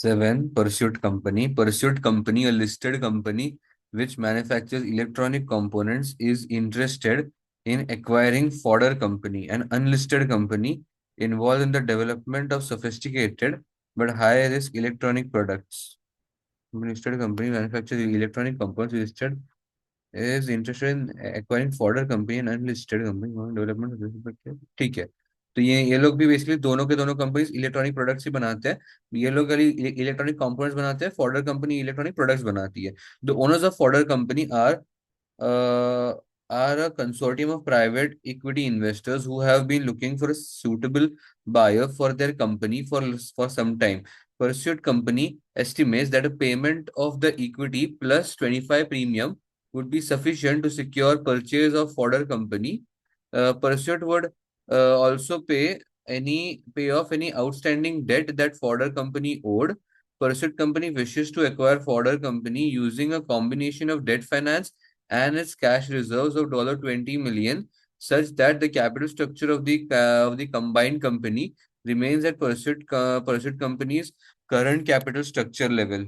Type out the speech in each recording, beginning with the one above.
Seven, Pursuit Company. Pursuit Company, a listed company which manufactures electronic components, is interested in acquiring Fodder Company, an unlisted company involved in the development of sophisticated but high-risk electronic products. Listed company manufactures electronic components listed is interested in acquiring Fodder Company, an unlisted company development. ठीक है। तो ये लोग भी basically दोनों के दोनों companies electronic products ही बनाते हैं। ये लोग खाली इलेक्ट्रॉनिक कंपोनेंट्स बनाते हैं, फॉर्डर कंपनी इलेक्ट्रॉनिक प्रोडक्ट्स बनाती है। The owners of Fodder company are a consortium of private equity investors who have been looking for a suitable buyer for their company for some time. Pursuit Company estimates that a payment of the equity plus 25 premium would be sufficient to secure purchase of Fodder Company. Pursuit would also pay off any outstanding debt that Fodder Company owed. Pursuit Company wishes to acquire Fodder Company using a combination of debt finance and its cash reserves of $20 million, such that the capital structure of the combined company remains at Pursuit Company's current capital structure level.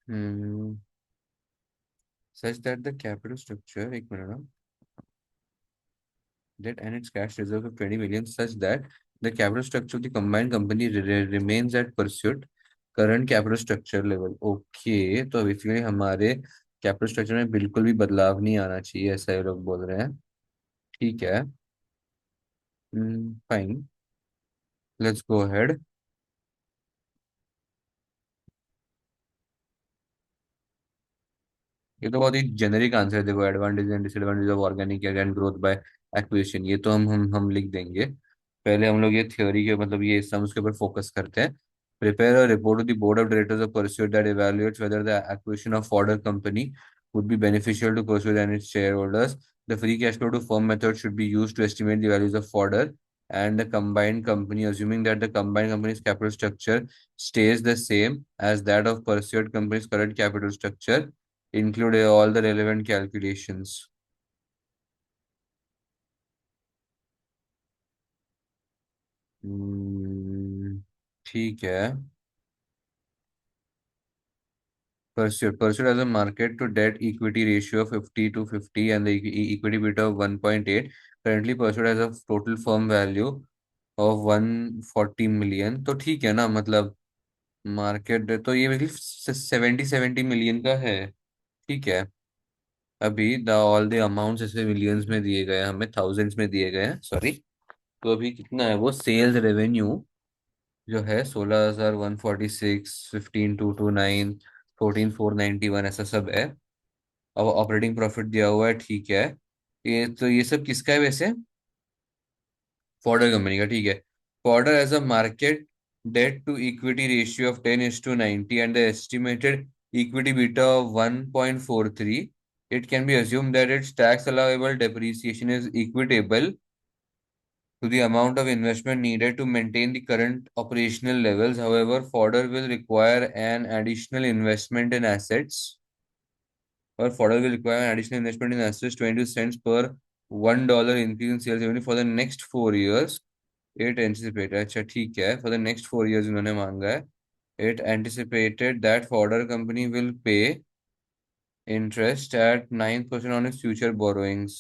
Hmm. Such that the capital structure, एक minute ना, debt and its cash reserve of 20 million, such that the capital structure of the combined company remains at Pursuit current capital structure level. Okay, तो basically हमारे capital structure में बिल्कुल भी बदलाव नहीं आना चाहिए, ऐसा ये लोग बोल रहे हैं। ठीक है। Fine, let's go ahead. ये तो बहुत ही जेनेरिक आंसर है। देखो, advantage and disadvantage of organic and growth by acquisition, ये तो हम लिख देंगे। पहले हम लोग ये थ्योरी के मतलब ये सम्स के ऊपर फोकस करते हैं। Prepare a report to the board of directors of Pursuit that evaluates whether the acquisition of Fodder company would be beneficial to Pursuit and its shareholders. The free cash flow to firm method should be used to estimate the values of fodder and the combined company, assuming that the combined company's capital structure stays the same as that of Pursuit company's current capital structure. Include all the relevant calculations. Hmm, ठीक है। Pursuit has a market to debt equity ratio of 50 to 50 and the equity beta of 1.8. Currently, Pursuit has a total firm value of 140 million। तो ठीक है ना, मतलब market तो ये मतलब 70 मिलियन का है। ठीक है। अभी द ऑल द अमाउंट्स ऐसे मिलियंस में दिए गए हैं, हमें थाउजेंड्स में दिए गए हैं, सॉरी। तो अभी कितना है वो सेल्स रेवेन्यू जो है, 16,146, 15,229, 14,491, ऐसा सब है। अब ऑपरेटिंग प्रॉफिट दिया हुआ है, ठीक है। ये सब किसका है वैसे? फॉर्डर कंपनी का, ठीक है। Fordor has a market debt to equity ratio of 10:90 and the estimated equity beta of 1.43, it can be assumed that its tax allowable depreciation is equitable to the amount of investment needed to maintain the current operational levels. However, fodder will require an additional investment in assets, or fodder will require an additional investment in assets 22 cents per $1 increase in sales revenue for the next 4 years. It anticipated, अच्छा ठीक है, for the next 4 years इन्होंने मांगा है। It anticipated that fodder company will pay interest at 9% on its future borrowings.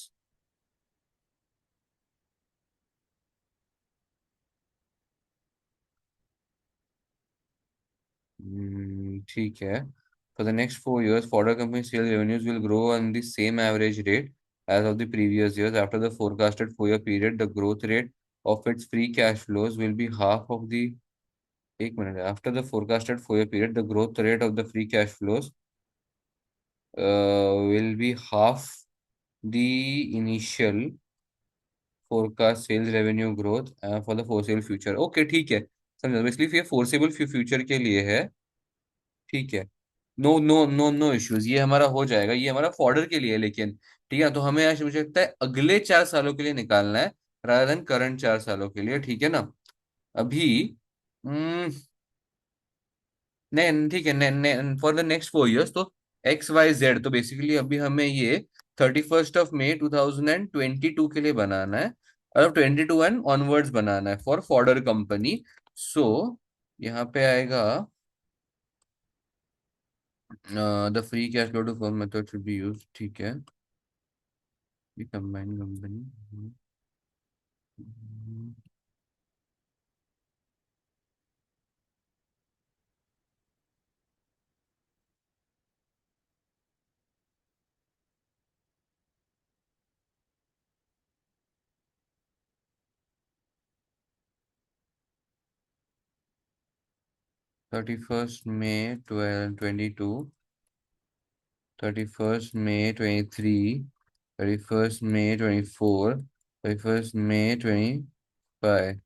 ठीक है। For the next 4 years, Fodder Company sales revenues will grow on the same average rate as of the previous years. After the forecasted 4-year period, the growth rate of its free cash flows will be half of the. एक minute, after the forecasted 4-year period, the growth rate of the free cash flows will be half the initial forecast sales revenue growth for the foreseeable future. Okay, ठीक है, समझा। Basically ये forcible future के लिए है। ठीक है। No no no no issues, ये हमारा हो जाएगा, ये हमारा फॉर्डर के लिए है, लेकिन ठीक है। तो हमें आज मुझे लगता है अगले 4 सालों के लिए निकालना है, रादर देन करंट 4 सालों के लिए, ठीक है ना। अभी नहीं, ठीक है, फॉर द नेक्स्ट 4 इयर्स तो XYZ, तो बेसिकली अभी हमें ये 31 मई 2022 के लिए बनाना है। मतलब 22 एंड ऑनवर्ड्स बनाना है फॉर फॉर्डर कंपनी। सो यहाँ पे आएगा the free cash flow to firm method should be use, ठीक है। ये कंबाइंड कंपनी 31 मई 2022, 31 मई 23, 31 मई 24, 31 मई 25।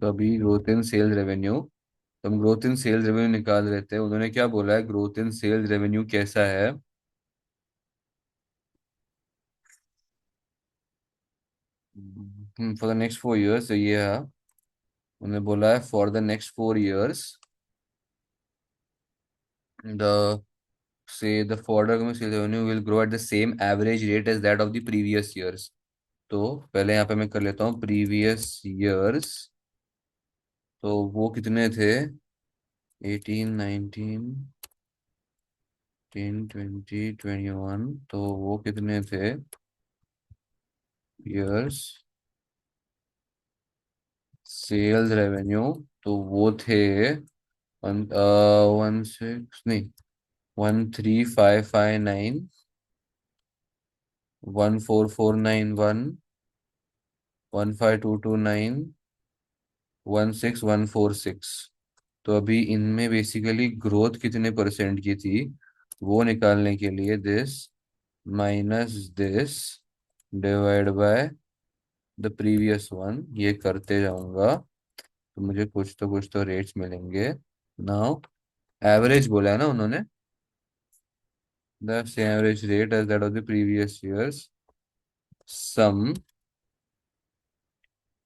तो अभी ग्रोथ इन सेल्स रेवेन्यू, तो हम ग्रोथ इन सेल्स रेवेन्यू निकाल रहे थे, उन्होंने क्या बोला है ग्रोथ इन सेल्स रेवेन्यू कैसा है। फॉर द नेक्स्ट 4 इयर्स, तो ये है, उन्होंने बोला है for the next 4 years the say the forward sales revenue will grow at the same average rate as that of the previous years। तो पहले यहाँ पे मैं कर लेता हूँ प्रीवियस ईयर्स, तो वो कितने थे, 18, 19, 10, 20, 21, तो वो कितने थे ईयर्स सेल्स रेवेन्यू, तो वो थे 16 नहीं, 13,559, 14,491, 15,229, 16,146। तो अभी इनमें बेसिकली ग्रोथ कितने परसेंट की थी वो निकालने के लिए this minus this divide by the previous one, ये करते जाऊंगा तो मुझे कुछ तो रेट्स मिलेंगे। नाउ एवरेज बोला है ना उन्होंने, the same average rate as that of the previous years, sum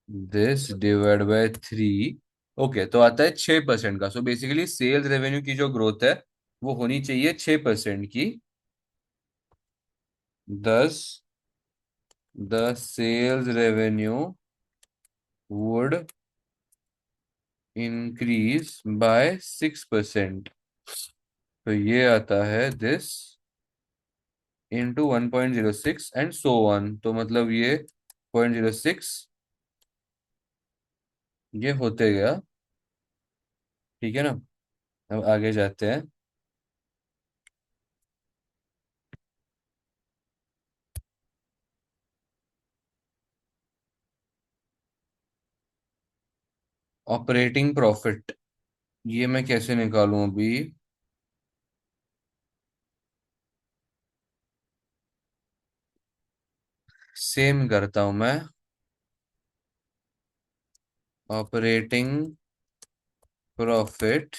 this divide by 3। Okay, तो आता है 6% का। सो बेसिकली सेल्स रेवेन्यू की जो ग्रोथ है वो होनी चाहिए 6% की। 10, the sales revenue would increase by 6%। तो ये आता है this into 1.06 and so one, तो मतलब ये 0.06 ये होते गया, ठीक है ना। अब आगे जाते हैं। ऑपरेटिंग प्रॉफिट, ये मैं कैसे निकालूं अभी। सेम करता हूं मैं, operating profit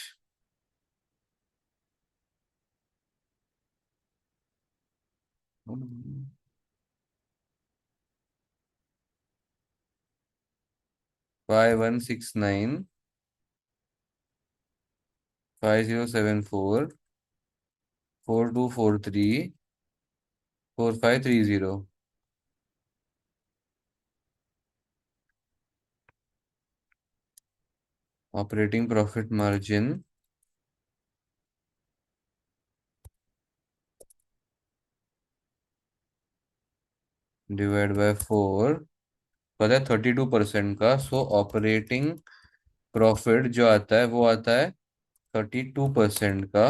5169, 5074, 4243, 4530। Operating profit margin divide by 4, पता है 32% का। सो ऑपरेटिंग प्रॉफिट जो आता है वो आता है 32% का।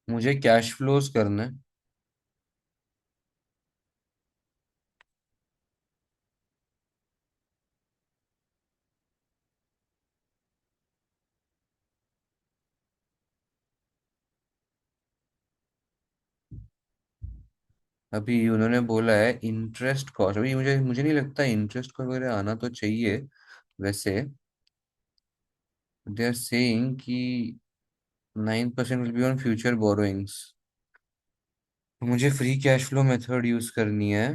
मुझे कैश फ्लोज करना है। अभी उन्होंने बोला है इंटरेस्ट कॉस्ट, अभी मुझे मुझे नहीं लगता इंटरेस्ट कॉस्ट वगैरह आना तो चाहिए वैसे। दे आर सेइंग कि 9% will be on future borrowings. मुझे free cash flow method use करनी है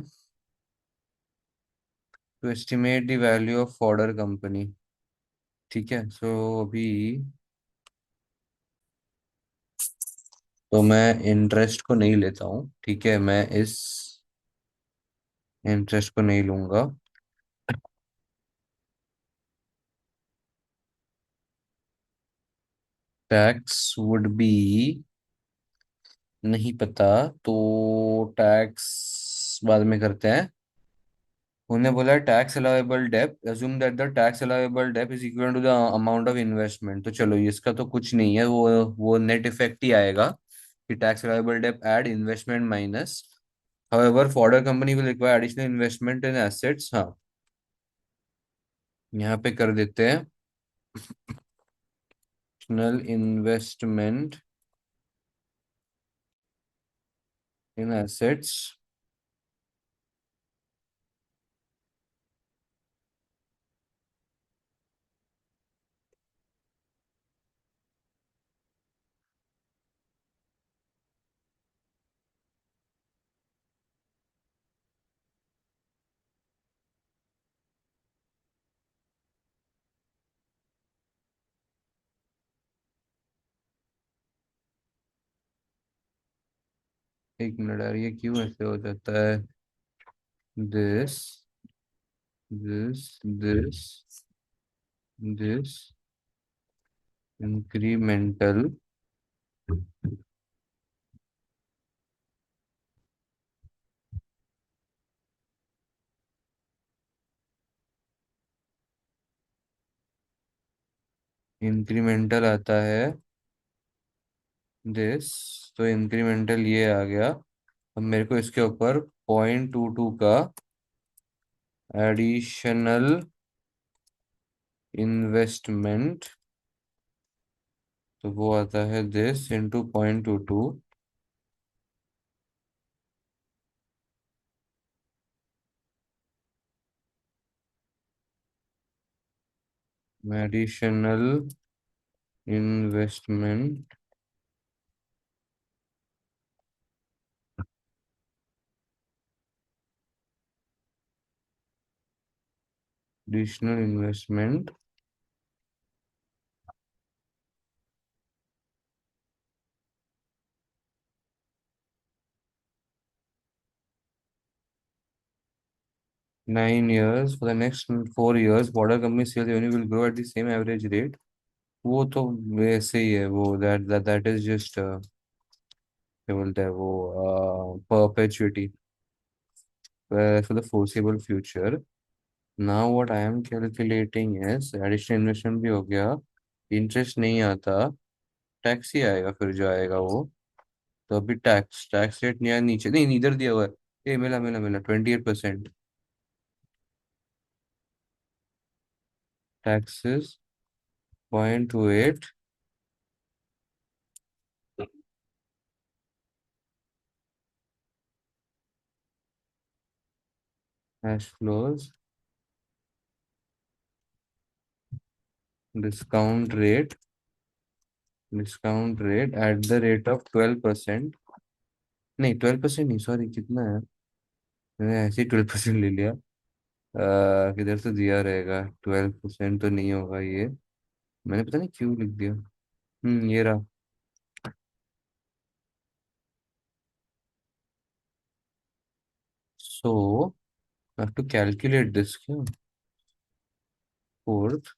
to estimate the value of Fodder company. ठीक है, सो अभी तो मैं इंटरेस्ट को नहीं लेता हूँ, ठीक है, मैं इस इंटरेस्ट को नहीं लूंगा। टैक्स वुड बी, नहीं पता, तो टैक्स बाद में करते हैं। उन्होंने बोला tax allowable dep, assume that the tax allowable dep is equal to the amount of investment. तो चलो इसका तो कुछ नहीं है, वो नेट इफेक्ट ही आएगा कि tax allowable dep add investment minus. However Fordor company will require additional investment in assets. हाँ, यहाँ पे कर देते हैं एडिशनल इन्वेस्टमेंट इन एसेट्स। एक मिनट यार, ये क्यों ऐसे हो जाता है? This this this incremental incremental आता है दिस। तो इंक्रीमेंटल ये आ गया। अब मेरे को इसके ऊपर 0.22 का एडिशनल इन्वेस्टमेंट, तो वो आता है this into 0.22 additional investment, additional investment 9 years, for the next 4 years border company sales revenue will grow at the same average rate। वो तो वैसे ही है, वो दैट इज जस्ट क्या बोलते हैं वो, perpetuity for the foreseeable future। Now what I am calculating is additional investment भी हो गया, इंटरेस्ट नहीं आता, टैक्स ही आएगा फिर जो आएगा वो। तो अभी टैक्स टैक्स रेट नहीं, नीचे नहीं, इधर दिया हुआ है। ये मिला मिला मिला 28%। Taxes 0.28, cash flows, discount rate, discount rate at the rate of 12%। नहीं 12% नहीं, सॉरी, कितना है, मैंने ऐसे ही 12% ले लिया। किधर तो दिया रहेगा, 12% तो नहीं होगा ये, मैंने पता नहीं क्यों लिख दिया। ये रहा। So I have to calculate this क्यों, फोर्थ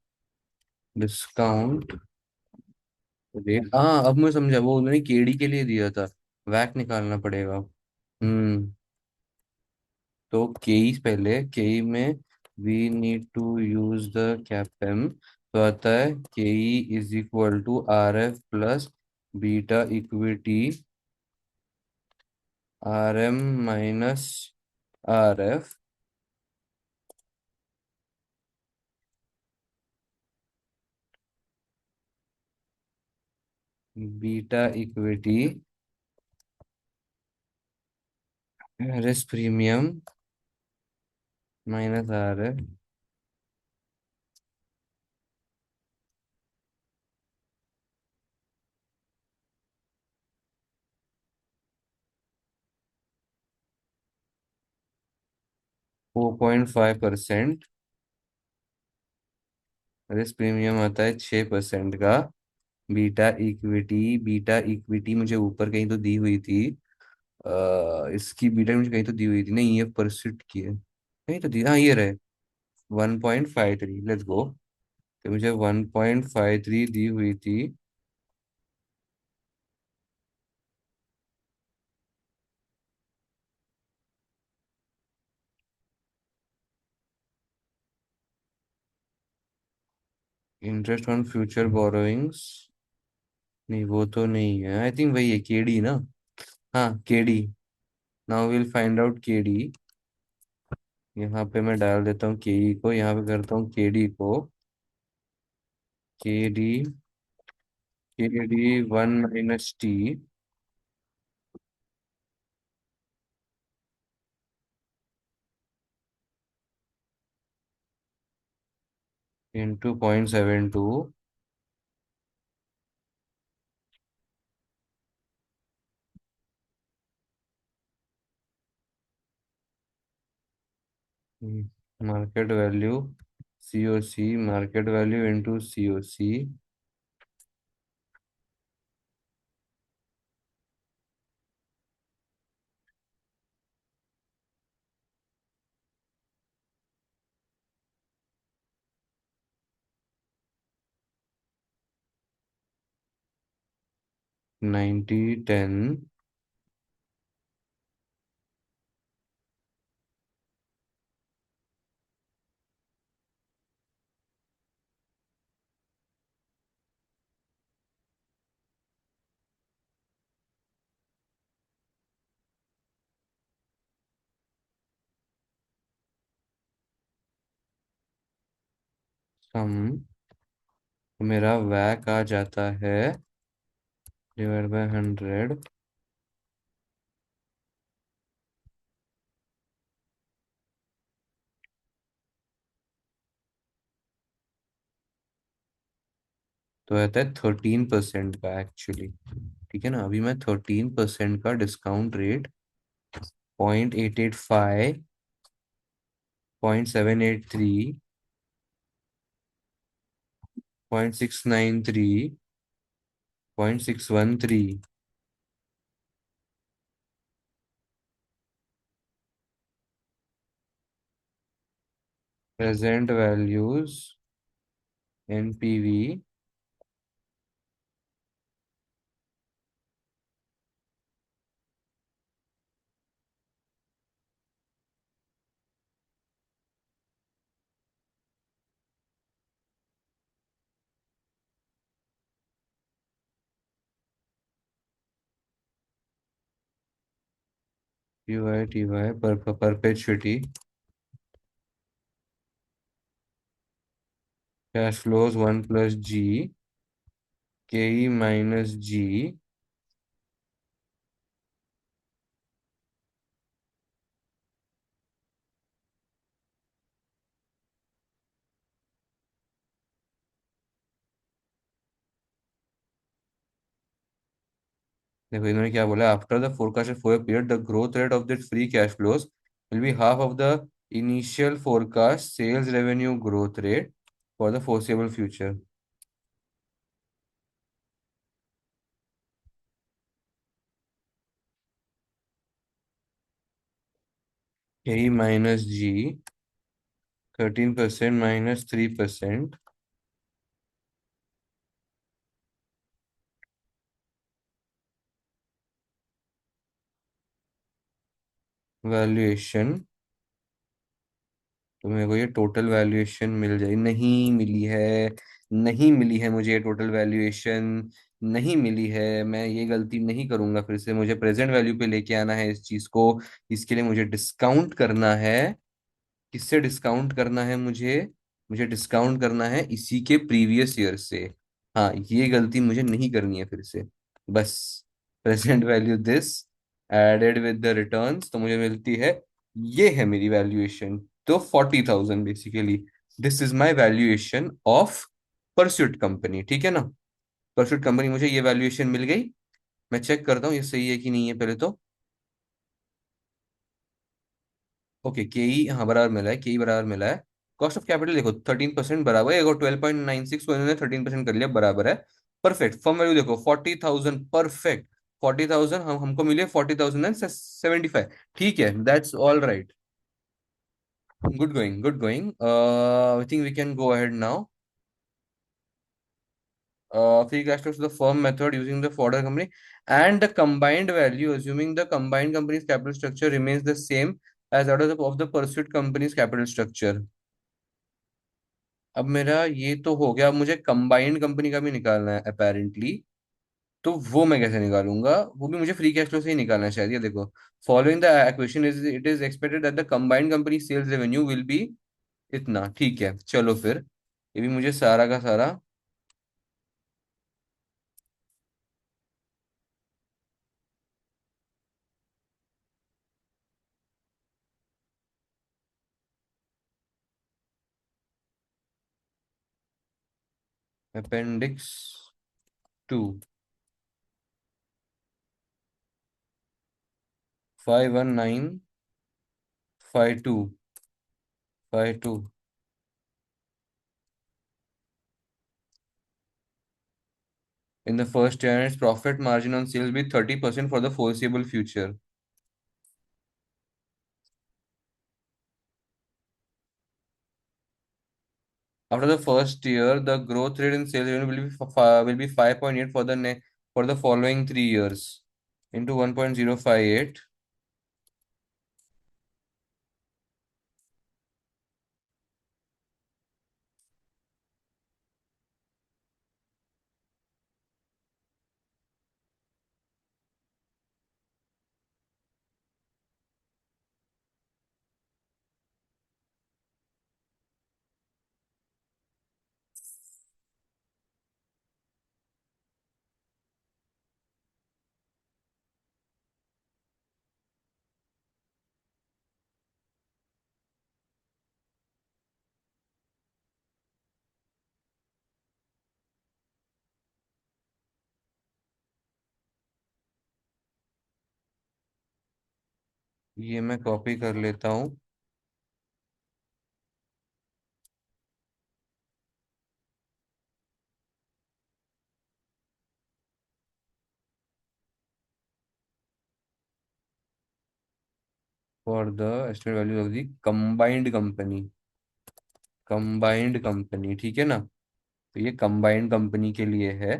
डिस्काउंट रेट। हाँ अब मैं समझा, वो उन्होंने केडी के लिए दिया था, वैक निकालना पड़ेगा। हम्म तो केई, पहले केई में we need to use the CAPM. तो आता है K E is equal to R F plus beta equity R M minus R F, beta equity risk premium minus R है 4.5%। रिस्क प्रीमियम आता है 6% का। बीटा इक्विटी मुझे ऊपर कहीं तो दी हुई थी। इसकी बीटा मुझे कहीं तो दी हुई थी, नहीं ये परसिट की है, कहीं तो दी, हाँ ये रहे 1.53। Let's go. तो मुझे 1.53 दी हुई थी। इंटरेस्ट ऑन फ्यूचर बोरोइंग्स, नहीं वो तो नहीं है, आई थिंक वही है केडी ना। हाँ KD. Now will find out KD. यहाँ पे मैं डाल देता हूँ केई को, यहाँ पे करता हूँ केडी को। KD, KD 1 - T into 0.72। Market value, COC market value into COC. #90 #10। सम, मेरा वैक आ जाता है ÷ 100। तो रहता है 13% का एक्चुअली। ठीक है ना, अभी मैं 13% का discount rate 0.885, 0.783, 0.693, 0.613। Present values NPV T Y perpetuity. Cash flows 1 + g, K - g. देखो इन्होंने क्या बोला, after the forecast for a period the growth rate of the free cash flows will be half of the initial forecast sales revenue growth rate for the foreseeable future. K - ji 13% -3% valuation. तो मेरे को ये total valuation मिल जाए, नहीं मिली है, नहीं मिली है मुझे ये टोटल वैल्यूएशन, नहीं मिली है। मैं ये गलती नहीं करूंगा फिर से, मुझे प्रेजेंट वैल्यू पे लेके आना है इस चीज को। इसके लिए मुझे डिस्काउंट करना है। किससे डिस्काउंट करना है मुझे? मुझे डिस्काउंट करना है इसी के प्रीवियस ईयर से। हाँ ये गलती मुझे नहीं करनी है फिर से। बस present value this, added with the returns, तो मुझे मिलती है, ये है मेरी वैल्यूएशन। तो 40,000 basically, this is my valuation of pursuit company, ठीक है ना। परस्यूट कंपनी, मुझे ये वैल्यूएशन मिल गई। मैं चेक करता हूँ ये सही है कि नहीं है पहले तो। ओके, के ई हाँ बराबर मिला है, के ई बराबर मिला है। कॉस्ट ऑफ कैपिटल देखो 13% बराबर है, 12.96 को इन्होंने 13% कर लिया, बराबर है। परफेक्ट। फर्म वैल्यू देखो 40,000, परफेक्ट। 40,000, हमको मिले 40,075। ठीक है, that's all right. Good going, good going. I think we can go ahead now. Free cash flows to the firm method using the fodder company and the combined value, assuming the combined company's capital structure remains the same as that of the pursued company's capital structure. अब मेरा ये तो हो गया, अब मुझे combined company का भी निकालना है अपेरेंटली। तो वो मैं कैसे निकालूंगा? वो भी मुझे फ्री कैश फ्लो से ही निकालना है शायद। ये देखो, following the equation is it is expected that the combined company sales revenue will be इतना। ठीक है, चलो फिर ये भी मुझे सारा का सारा appendix 2, 5195252। In the first year, its profit margin on sales will be 30% for the foreseeable future. After the first year, the growth rate in sales revenue will be 5.8 for for the following 3 years into 1.058. ये मैं copy कर लेता हूँ। For the estimate value of the combined company, ठीक है ना। तो ये कंबाइंड कंपनी के लिए है।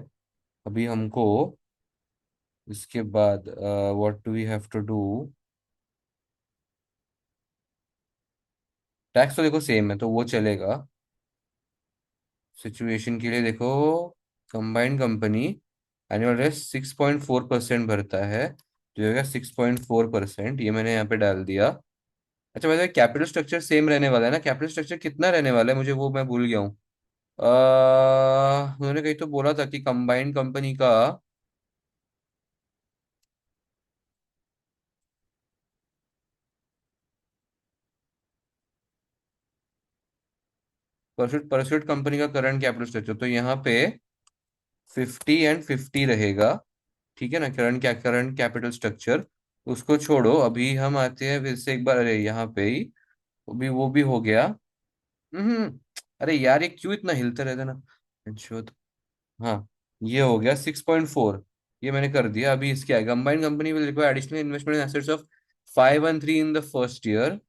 अभी हमको इसके बाद what do we have to do? Tax तो देखो सेम है तो वो चलेगा। सिचुएशन के लिए देखो, कंबाइंड कंपनी एनुअल रेट 6.4% भरता है, जो होगा 6.4%, ये मैंने यहाँ पे डाल दिया। अच्छा, वैसे कैपिटल स्ट्रक्चर सेम रहने वाला है ना? कैपिटल स्ट्रक्चर कितना रहने वाला है मुझे वो मैं भूल गया हूँ। उन्होंने कहीं तो बोला था कि कंबाइंड कंपनी का परस्यूट परस्यूट कंपनी का करंट कैपिटल स्ट्रक्चर, तो यहाँ पे 50 एंड 50 रहेगा। ठीक है ना, करंट कैपिटल स्ट्रक्चर। उसको छोड़ो, अभी हम आते हैं फिर से एक बार, अरे यहाँ पे ही वो भी हो गया। हम्म। अरे यार, ये क्यों इतना हिलते रहते ना? अच्छा, हाँ, ये हो गया 6.4। ये मैंने कर दिया। अभी इसके आगे combined company will require additional investment in assets of 513 in the first year.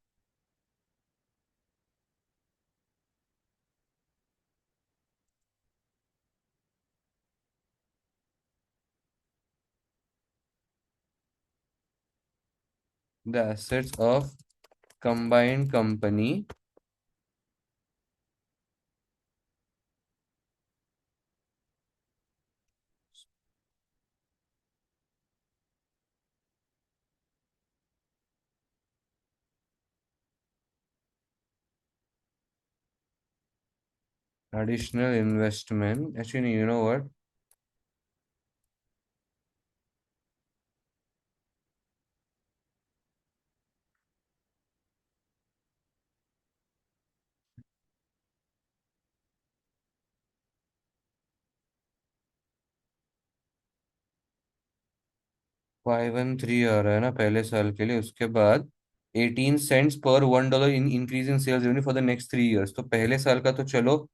The assets of combined company additional investment, actually you know what, 513 आ रहा है ना पहले साल के लिए, उसके बाद 18 सेंट्स पर $1 in increase in sales revenue for the next 3 years. तो पहले साल का तो चलो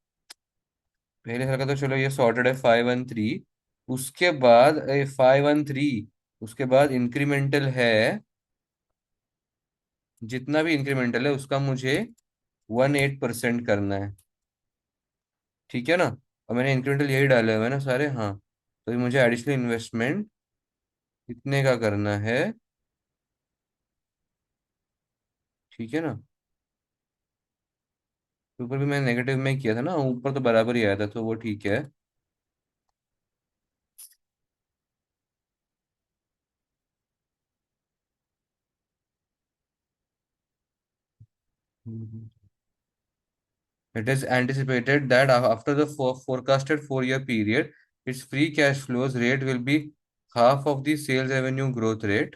ये सॉर्टेड है 513। उसके बाद 513, उसके बाद इंक्रीमेंटल है, जितना भी इंक्रीमेंटल है उसका मुझे 18% करना है। ठीक है ना। और मैंने इंक्रीमेंटल यही डाले हुए हैं ना सारे, हाँ। तो ये मुझे एडिशनल इन्वेस्टमेंट कितने का करना है, ठीक है ना। ऊपर भी मैंने नेगेटिव में किया था ना, ऊपर तो बराबर ही आया था, तो वो ठीक है। It is anticipated that after the forecasted 4-year period, its free cash flows rate will be half of the sales revenue growth rate.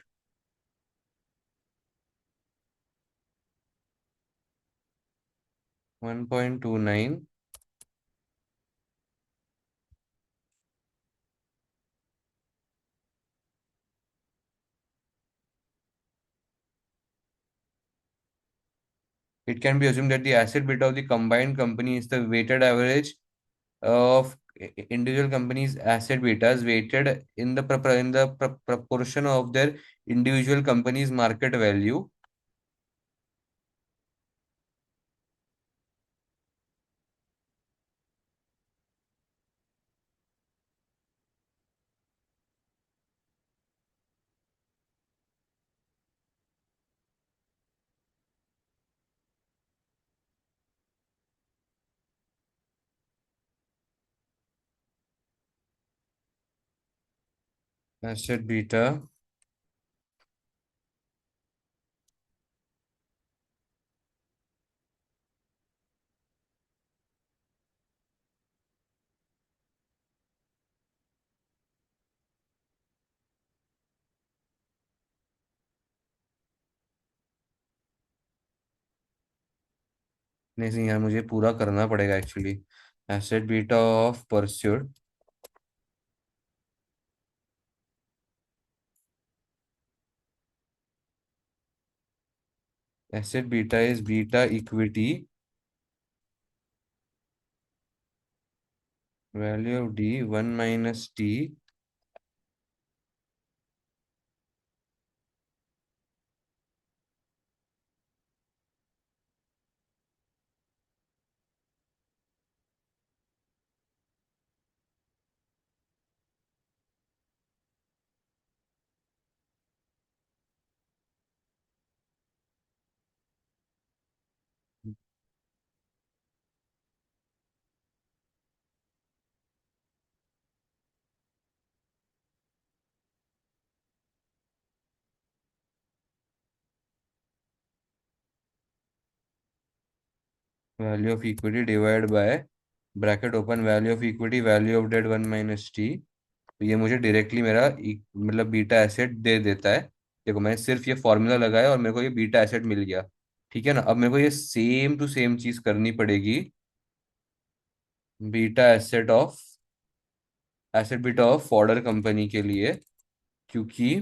1.29. It can be assumed that the asset beta of the combined company is the weighted average of individual companies' asset betas weighted in the proportion of their individual companies' market value. Asset beta. नहीं नहीं यार, मुझे पूरा करना पड़ेगा actually. Asset beta of Pursuit. Asset beta is beta equity value of D 1 - T. Value of equity divide by bracket open value of equity value of debt 1 - T. तो ये मुझे डायरेक्टली मेरा मतलब बीटा एसेट दे देता है। देखो मैंने सिर्फ ये फॉर्मूला लगाया और मेरे को ये बीटा एसेट मिल गया। ठीक है ना। अब मेरे को ये सेम टू सेम चीज करनी पड़ेगी beta asset beta of Fodder company के लिए, क्योंकि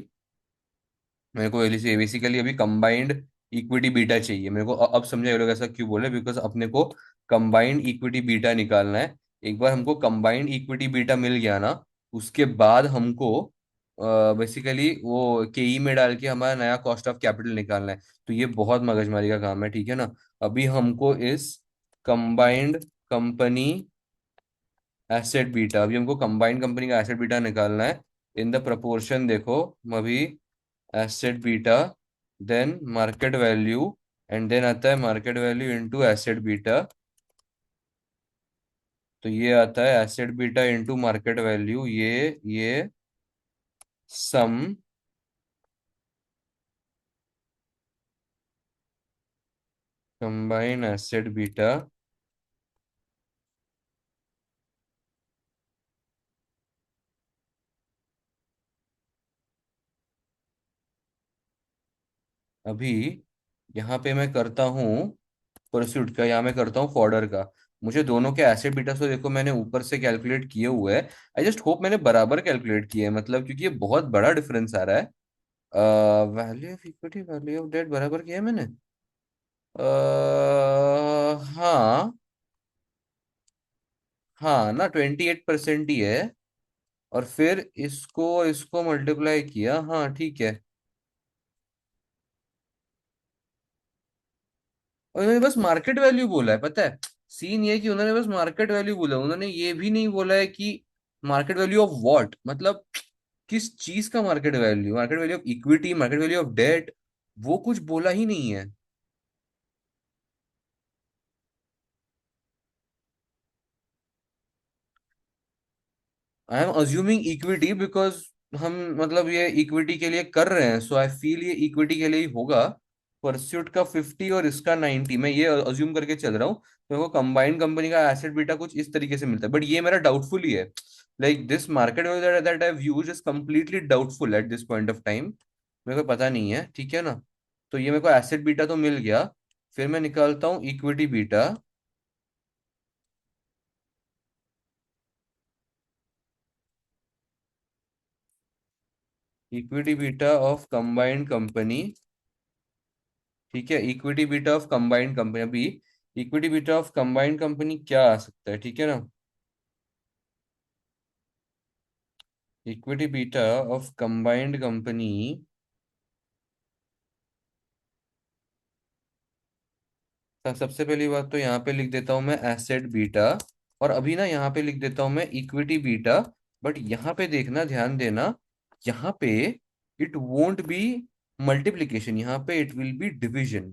मेरे को एलसी बेसिकली अभी कंबाइंड इक्विटी बीटा चाहिए मेरे को। अब समझा ये लोग ऐसा क्यों बोले, बिकॉज अपने को कंबाइंड इक्विटी बीटा निकालना है। एक बार हमको कंबाइंड इक्विटी बीटा मिल गया ना, उसके बाद हमको बेसिकली वो केई में डाल के हमारा नया कॉस्ट ऑफ कैपिटल निकालना है। तो ये बहुत मगजमारी का काम है, ठीक है ना। अभी हमको इस कंबाइंड कंपनी एसेट बीटा, अभी हमको कंबाइंड कंपनी का एसेट बीटा निकालना है इन द प्रपोर्शन। देखो अभी asset beta then market value, and then आता है market value into asset beta. तो ये आता है asset beta into market value, ये सम कंबाइन एसेट बीटा अभी यहाँ पे मैं करता हूँ परस्यूट का, यहाँ मैं करता हूँ फॉर्डर का। मुझे दोनों के एसेट बीटा तो देखो मैंने ऊपर से कैलकुलेट किए हुए हैं। आई जस्ट होप मैंने बराबर कैलकुलेट किए हैं, मतलब क्योंकि ये बहुत बड़ा डिफरेंस आ रहा है। Value of equity value of debt बराबर किया है मैंने। हाँ। हाँ ना, 28% ही है। और फिर इसको इसको मल्टीप्लाई किया, हाँ ठीक है। और उन्होंने बस मार्केट वैल्यू बोला है, पता है। सीन ये है कि उन्होंने बस मार्केट वैल्यू बोला, उन्होंने ये भी नहीं बोला है कि मार्केट वैल्यू ऑफ व्हाट, मतलब किस चीज का market value of equity, market value of debt, वो कुछ बोला ही नहीं है। I am assuming equity because हम, मतलब ये इक्विटी के लिए कर रहे हैं, सो आई फील ये इक्विटी के लिए ही होगा। परस्यूट का 50 और इसका 90, मैं ये अज्यूम करके चल रहा हूँ। तो मेरे को कंबाइंड कंपनी का एसेट बीटा कुछ इस तरीके से मिलता है, बट ये मेरा डाउटफुल ही है। Like this market that I use is completely doubtful at this point of time. मेरे को पता नहीं है, ठीक है ना। तो ये मेरे को एसेट बीटा तो मिल गया। फिर मैं निकालता हूँ equity beta. Equity beta of combined company. ठीक है, equity beta of combined company अभी। Equity beta of combined company क्या आ सकता है, ठीक है ना। Equity beta of combined company का सबसे पहली बात तो यहाँ पे लिख देता हूँ मैं एसेट बीटा। और अभी ना यहाँ पे लिख देता हूँ मैं इक्विटी बीटा। बट यहाँ पे देखना, ध्यान देना, यहाँ पे इट वोंट बी मल्टीप्लीकेशन, यहाँ पे इट विल बी डिविजन।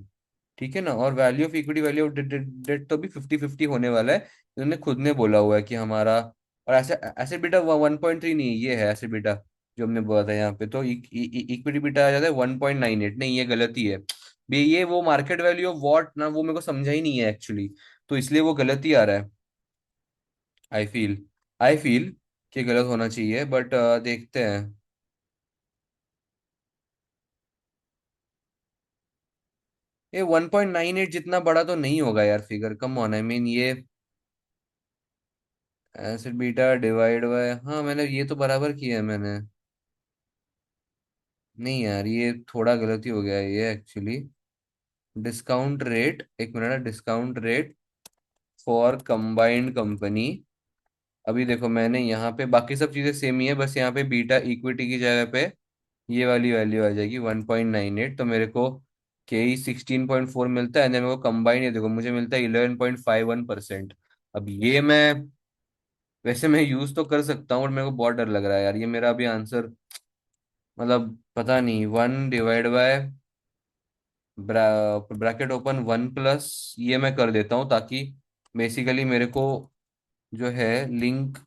ठीक है ना। और value of equity value of debt तो भी 50-50 होने वाला है। इन्होंने खुद ने बोला हुआ है कि हमारा, और ऐसे एसिड बीटा 1.3 नहीं है, ये है एसिड बीटा जो हमने बोला था यहाँ पे। तो इक्विटी बीटा आ जाता है 1.98, नहीं ये गलती है। ये वो मार्केट वैल्यू ऑफ वॉट ना, वो मेरे को समझा ही नहीं है एक्चुअली। तो इसलिए वो गलत ही आ रहा है। आई फील आई फील कि गलत होना चाहिए, बट देखते हैं। ये 1.98 जितना बड़ा तो नहीं होगा यार, figure come on, I mean ये एसिड बीटा डिवाइड बाय, हाँ मैंने ये तो बराबर किया है मैंने। नहीं यार, ये थोड़ा गलती हो गया है ये एक्चुअली। डिस्काउंट रेट, एक minute, discount rate for combined company. अभी देखो मैंने यहाँ पे बाकी सब चीजें सेम ही है, बस यहाँ पे बीटा इक्विटी की जगह पे ये वाली वैल्यू आ जाएगी 1.98। तो मेरे को के ई 16.4 मिलता है, मेरे को कंबाइन, ये देखो मुझे मिलता है 11.51%। अब ये मैं, वैसे मैं यूज तो कर सकता हूँ और मेरे को बहुत डर लग रहा है यार, ये मेरा अभी आंसर, मतलब पता नहीं, 1 divide by bracket open 1 plus, ये मैं कर देता हूँ ताकि बेसिकली मेरे को जो है लिंक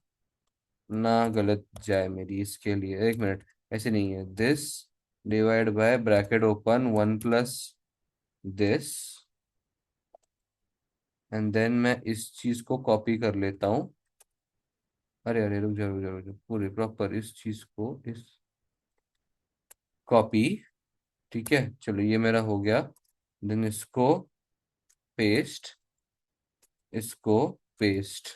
ना गलत जाए मेरी, इसके लिए एक मिनट। ऐसे नहीं है, this divide by bracket open 1 plus this, and then मैं इस चीज को कॉपी कर लेता हूँ। अरे अरे, रुक जा रुक जा रुक जा, पूरे प्रॉपर इस चीज को इस कॉपी। ठीक है चलो, ये मेरा हो गया। देन इसको पेस्ट, इसको पेस्ट,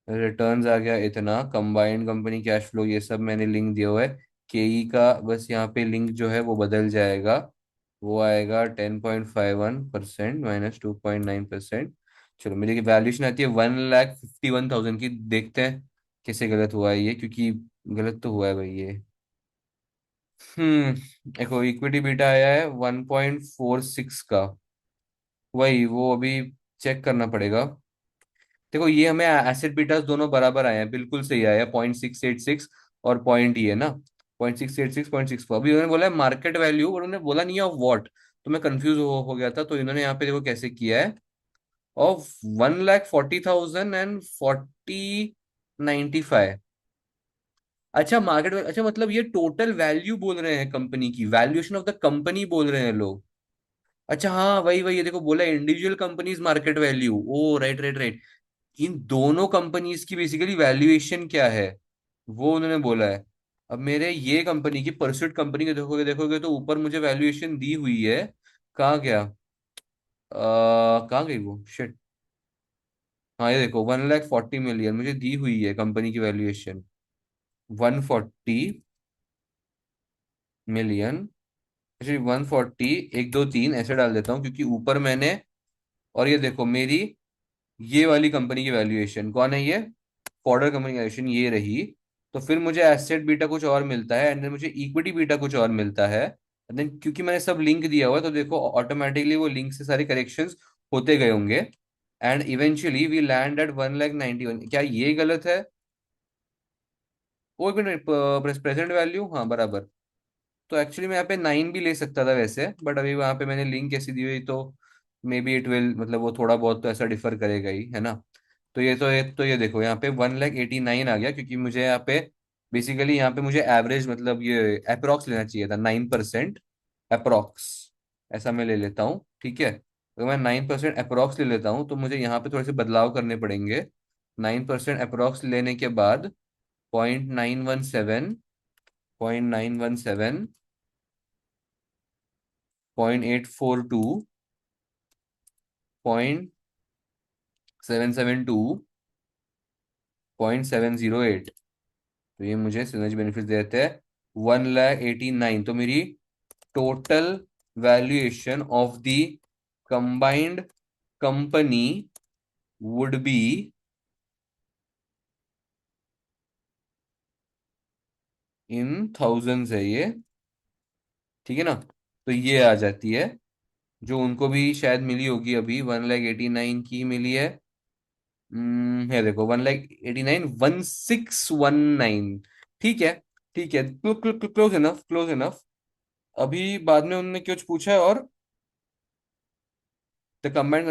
रिटर्न्स आ गया इतना, कंबाइंड कंपनी कैश फ्लो ये सब मैंने लिंक दिया हुआ है। केई का बस यहाँ पे लिंक जो है वो बदल जाएगा, वो आएगा 10.51% -2.9%। चलो मेरी वैल्यूशन आती है 1,51,000 की, देखते हैं कैसे गलत हुआ है ये, क्योंकि गलत तो हुआ है भाई ये। देखो इक्विटी बीटा आया है 1.46 का, वही वो अभी चेक करना पड़ेगा। देखो ये हमें एसिड बीटास दोनों बराबर आए हैं, बिल्कुल सही आया है, 0.686। और पॉइंट ये ना, 0.686 0.64, अभी उन्होंने बोला है मार्केट वैल्यू और उन्होंने बोला नहीं है ऑफ वॉट। तो मैं कंफ्यूज हो गया था, तो इन्होंने यहाँ पे देखो कैसे किया है, ऑफ 1,40,000 एंड 40,95। अच्छा मार्केट, अच्छा मतलब ये टोटल वैल्यू बोल रहे हैं कंपनी की, वैल्यूएशन ऑफ द कंपनी बोल रहे हैं लोग। अच्छा हाँ, वही वही, ये देखो बोला इंडिविजुअल कंपनीज मार्केट वैल्यू, ओ राइट राइट राइट। इन दोनों कंपनीज की बेसिकली वैल्यूएशन क्या है, वो उन्होंने बोला है। अब मेरे ये कंपनी की परस्यूट कंपनी के देखोगे देखोगे तो ऊपर मुझे वैल्यूएशन दी हुई है। कहाँ गया, कहाँ गई वो, शिट। हाँ ये देखो 1,40,000,000 मुझे दी हुई है कंपनी की वैल्यूएशन, 140। मिलियन, एक्चुअली 140, 123 ऐसे डाल देता हूँ क्योंकि ऊपर मैंने, और ये देखो मेरी ये वाली कंपनी की वैल्यूएशन कौन है ये, फॉर्डर कंपनी की वैल्यूएशन ये रही। तो फिर मुझे एसेट बीटा कुछ और मिलता है एंड देन मुझे इक्विटी बीटा कुछ और मिलता है। एंड देन क्योंकि मैंने सब लिंक दिया हुआ है तो देखो ऑटोमेटिकली वो लिंक से सारे करेक्शंस होते गए होंगे। And eventually we land at 1,91,000। क्या ये गलत है? वो एक मिनट, प्रेजेंट वैल्यू, हाँ बराबर। तो एक्चुअली मैं यहाँ पे 9 भी ले सकता था वैसे, बट अभी वहाँ पे मैंने लिंक ऐसी दी हुई तो मे बी इट विल, मतलब वो थोड़ा बहुत तो ऐसा डिफर करेगा ही, है ना। तो ये देखो यहाँ पे 1,89,000 आ गया क्योंकि मुझे यहाँ पे बेसिकली यहाँ पे मुझे एवरेज मतलब ये अप्रोक्स लेना चाहिए था 9% अप्रोक्स। ऐसा मैं ले लेता हूँ, ठीक है। अगर मैं 9% अप्रोक्स ले लेता हूँ तो मुझे यहाँ पे थोड़े से बदलाव करने पड़ेंगे। 9% अप्रोक्स लेने के बाद 0.917, 0.917, 0.842, 0.772, 0.708। तो ये मुझे सिनर्जी बेनिफिट देते हैं 1,89,000। तो मेरी total valuation of the combined company would be in thousands है ये, ठीक है ना। तो ये आ जाती है जो उनको भी शायद मिली होगी, अभी 1,89,000 की मिली है। है देखो 1,89,1619। ठीक है, ठीक है, क्लोज इनफ, क्लोज इनफ। अभी बाद में उन्होंने कुछ पूछा है और the combined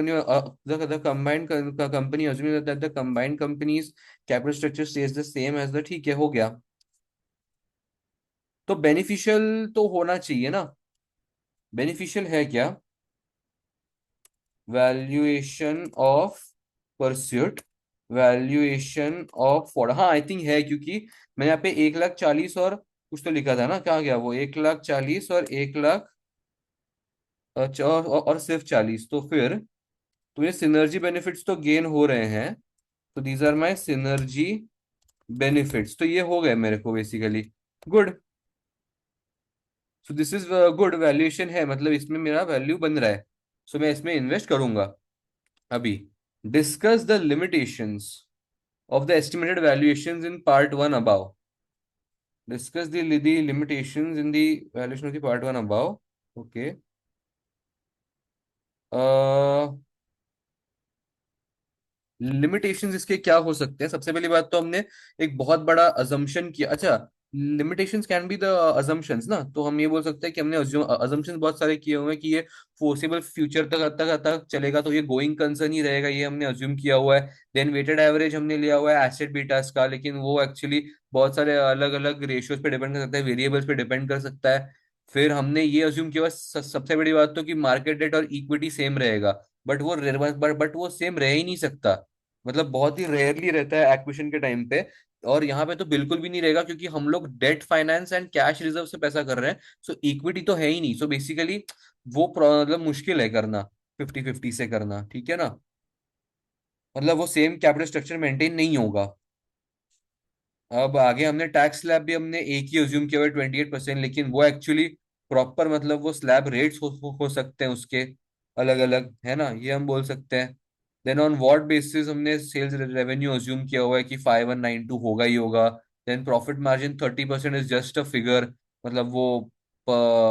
the combined company assuming that the combined company's capital structure stays the same as the, ठीक है हो गया। तो बेनिफिशियल तो होना चाहिए ना, बेनिफिशियल है क्या? Valuation of pursuit, valuation of for, हाँ आई थिंक है क्योंकि मैंने यहाँ पे 1,40,000 और कुछ तो लिखा था ना, कहाँ गया वो 1,40,000 और 1,00,000, अच्छा, और सिर्फ 40, तो फिर तो ये सिनर्जी बेनिफिट्स तो गेन हो रहे हैं। तो these are my synergy benefits, तो ये हो गए मेरे को basically. Good. So this is good, valuation है मतलब इसमें मेरा वैल्यू बन रहा है। सो मैं इसमें इन्वेस्ट करूंगा अभी। Discuss the limitations of the estimated valuations in part 1 above. Discuss the limitations in the valuation of the part 1 above. Okay. Limitations इसके क्या हो सकते हैं? सबसे पहली बात तो हमने एक बहुत बड़ा अजम्पशन किया। अच्छा, limitations can be the assumptions ना, तो हम ये बोल सकते हैं कि हमने अजम्पशंस बहुत सारे किए हुए हैं कि ये फोर्सेबल फ्यूचर तक चलेगा, तो ये गोइंग कंसर्न ही रहेगा, ये हमने अज्यूम किया हुआ है। देन वेटेड एवरेज हमने लिया हुआ है एसेट बीटास का, लेकिन वो एक्चुअली बहुत सारे अलग अलग रेशियोज पे डिपेंड कर सकता है, वेरिएबल्स पे डिपेंड कर सकता है। फिर हमने ये अज्यूम किया हुआ सबसे बड़ी बात तो कि मार्केट रेट और इक्विटी सेम रहेगा। बट वो सेम रह ही नहीं सकता, मतलब बहुत ही रेयरली रहता है एक्विजिशन के टाइम पे। और यहाँ पे तो बिल्कुल भी नहीं रहेगा क्योंकि हम लोग debt finance and cash reserve से पैसा कर रहे हैं। सो इक्विटी तो है ही नहीं, सो बेसिकली वो मतलब मुश्किल है करना, 50-50 से करना, ठीक है ना। मतलब वो सेम कैपिटल स्ट्रक्चर मेंटेन नहीं होगा। अब आगे हमने टैक्स स्लैब भी हमने एक ही अज्यूम किया हुआ है 28%, लेकिन वो एक्चुअली प्रॉपर मतलब वो स्लैब रेट्स हो सकते हैं उसके अलग अलग, है ना, ये हम बोल सकते हैं। देन ऑन व्हाट बेसिस हमने सेल्स रेवेन्यू अज्यूम किया हुआ है कि 5,192 होगा ही होगा। Then profit margin 30% is just a figure, मतलब वो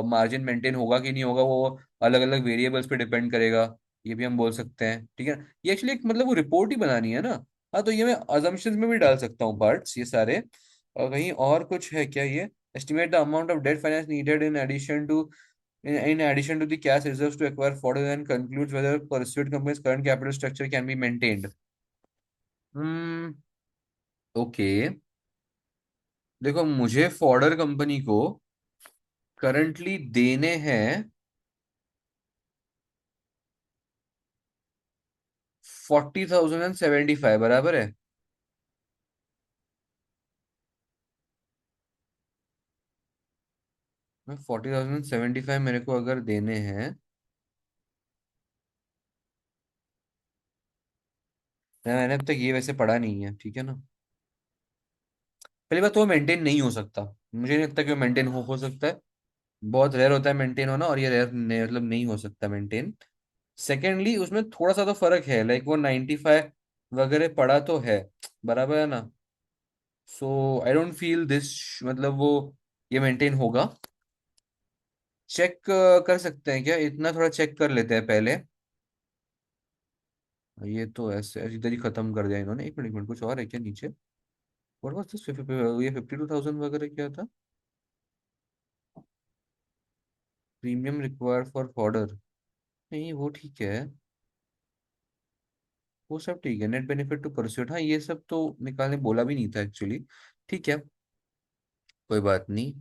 मार्जिन मेंटेन होगा कि नहीं होगा वो अलग अलग वेरिएबल्स पे डिपेंड करेगा, ये भी हम बोल सकते हैं, ठीक है। ये एक्चुअली एक मतलब वो रिपोर्ट ही बनानी है ना। हाँ, तो ये मैं अजम्पशंस में भी डाल सकता हूँ पार्ट्स ये सारे। और कहीं और कुछ है क्या ये? Estimate the amount of debt finance needed in addition to the cash reserves to acquire further and concludes whether pursued company's current capital structure can be maintained. Hmm, okay. देखो मुझे फॉर्डर कंपनी को currently देने हैं 40,075, बराबर है। मैं 40,075 मेरे को अगर देने हैं, मैंने अब तक ये वैसे पढ़ा नहीं है, ठीक है ना। पहली बात तो वो मेंटेन नहीं हो सकता, मुझे नहीं लगता कि वो मेंटेन हो सकता है। बहुत रेयर होता है मेंटेन होना, और ये रेयर मतलब नहीं हो सकता मेंटेन। सेकेंडली उसमें थोड़ा सा तो फर्क है, लाइक वो 95 वगैरह पड़ा तो है, बराबर है ना। सो आई डोंट फील दिस, मतलब वो ये मेंटेन होगा। चेक कर सकते हैं क्या, इतना थोड़ा चेक कर लेते हैं पहले। ये तो ऐसे इधर ही खत्म कर दिया इन्होंने। एक मिनट कुछ और है क्या नीचे? What was this? ये 52,000 वगैरह क्या था? प्रीमियम रिक्वायर्ड फॉर ऑर्डर, नहीं वो ठीक है, वो सब ठीक है। नेट बेनिफिट टू परस्यूट, हाँ ये सब तो निकालने बोला भी नहीं था एक्चुअली। ठीक है, कोई बात नहीं।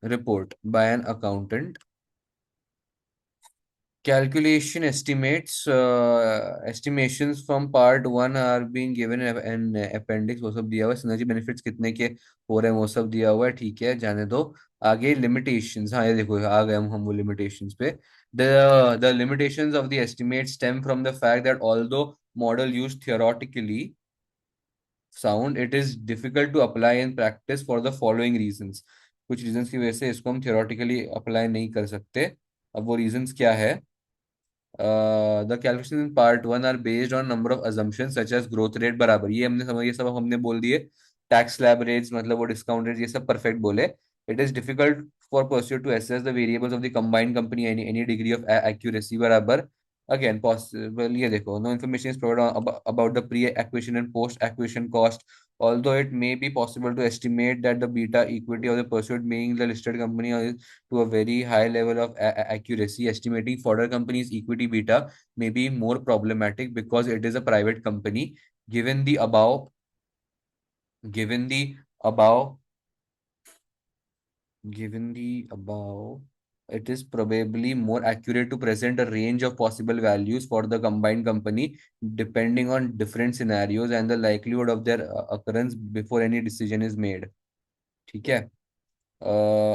Report by an accountant, calculation estimates estimations from part one are being given in appendix, वो सब दिया हुआ है। सिनर्जी बेनिफिट्स कितने के हो रहे हैं वो सब दिया हुआ है, ठीक है जाने दो। आगे लिमिटेशंस, हाँ ये देखो आ गए हम वो लिमिटेशंस पे। the limitations of the estimate stem from the fact that although model used theoretically sound, it is difficult to apply in practice for the following reasons। कुछ reasons की वजह से इसको हम theoretically apply नहीं कर सकते। अब वो reasons क्या है? The calculation in part one are based on number of assumptions such as growth rate, बराबर ये हमने समझ, ये सब हमने बोल दिए। टैक्स स्लैब रेट्स मतलब वो डिस्काउंट रेट, ये सब परफेक्ट बोले। It is difficult for Pursuit to assess the variables of the combined company any degree of accuracy, बराबर। अगेन पॉसिबल, ये देखो no information is provided about the pre acquisition and post acquisition cost, although it may be possible to estimate that the beta equity of the pursuit being the listed company to a very high level of accuracy. Estimating further company's equity beta may be more problematic because it is a private company. Given the above, given the above, given the above, it is probably more accurate to present a range of possible values for the combined company depending on different scenarios and the likelihood of their occurrence before any decision is made. ठीक है,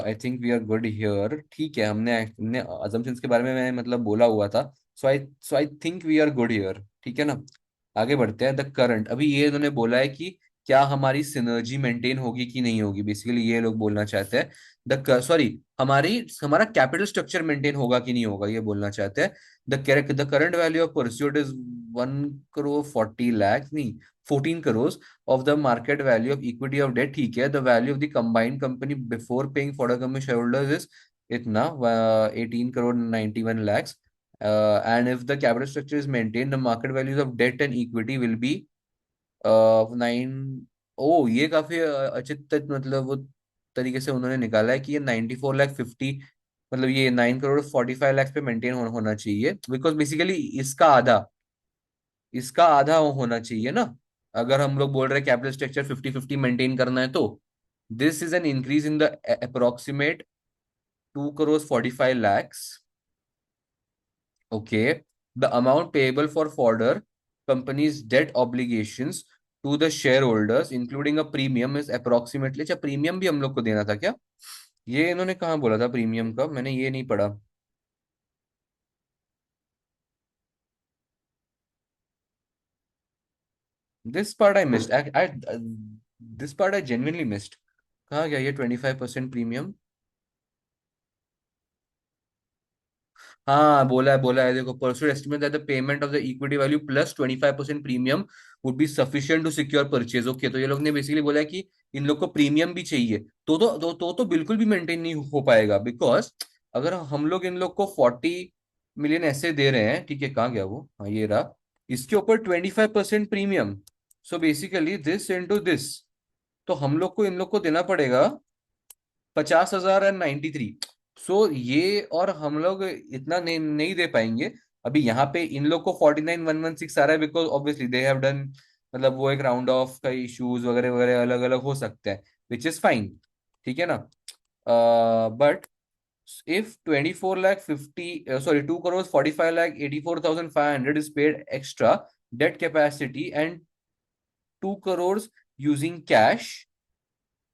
I think we are good here. ठीक है, हमने हमने assumptions के बारे में मैं मतलब बोला हुआ था। So I think we are good here, ठीक है ना। आगे बढ़ते हैं। द करंट, अभी ये इन्होंने बोला है कि क्या हमारी सिनर्जी मेंटेन होगी कि नहीं होगी, बेसिकली ये लोग बोलना चाहते हैं। द सॉरी, हमारी हमारा कैपिटल स्ट्रक्चर मेंटेन होगा कि नहीं होगा ये बोलना चाहते हैं। The current value of pursuit is 1 crore 40 lakhs, नहीं 14 crores of the market value of equity of debt, ठीक है। The value of the combined company before paying for the company shareholders is इतना 18 crore 91 lakhs, and if the capital structure is maintained, the market values of debt and equity will be 9। ओ ये काफी अच्छे मतलब वो तरीके से उन्होंने निकाला है कि ये 94 लाख 50, मतलब ये 9 crore 45 lakhs पे मेंटेन होना चाहिए, बिकॉज बेसिकली इसका आधा होना चाहिए ना। अगर हम लोग बोल रहे हैं कैपिटल स्ट्रक्चर 50-50 मेंटेन करना है तो this is an increase in the approximate 2 crore 45 lakhs। Okay, the amount payable for Forder company's debt obligations to the share holders including a premium is approximately, अच्छा प्रीमियम भी हम लोग को देना था क्या? ये इन्होंने कहाँ बोला था प्रीमियम का, मैंने ये नहीं पढ़ा। This part I missed, I this part I genuinely missed. कहाँ गया ये 25% प्रीमियम? हाँ बोला है देखो, Pursuit estimate that the payment of the equity value plus 25% premium would be sufficient to secure purchase. Okay, तो ये लोग ने बेसिकली बोला है कि इन लोग को प्रीमियम भी चाहिए, तो बिल्कुल भी मेंटेन नहीं हो पाएगा, बिकॉज अगर हम लोग इन लोग को 40 million ऐसे दे रहे हैं, ठीक है कहाँ गया वो, हाँ ये रहा, इसके ऊपर 25% premium, so basically this into this, तो हम लोग को इन लोग को देना पड़ेगा 50,093। सो ये और हम लोग इतना नहीं दे पाएंगे। अभी यहाँ पे इन लोग को 49,116 आ रहा है because obviously they have done, मतलब वो एक राउंड ऑफ का इश्यूज वगैरह वगैरह अलग अलग हो सकते हैं, विच इज फाइन, ठीक है ना। But if 24 lakh 50 sorry 2 crores 45 lakh 84,500 is paid extra debt capacity and 2 crores using cash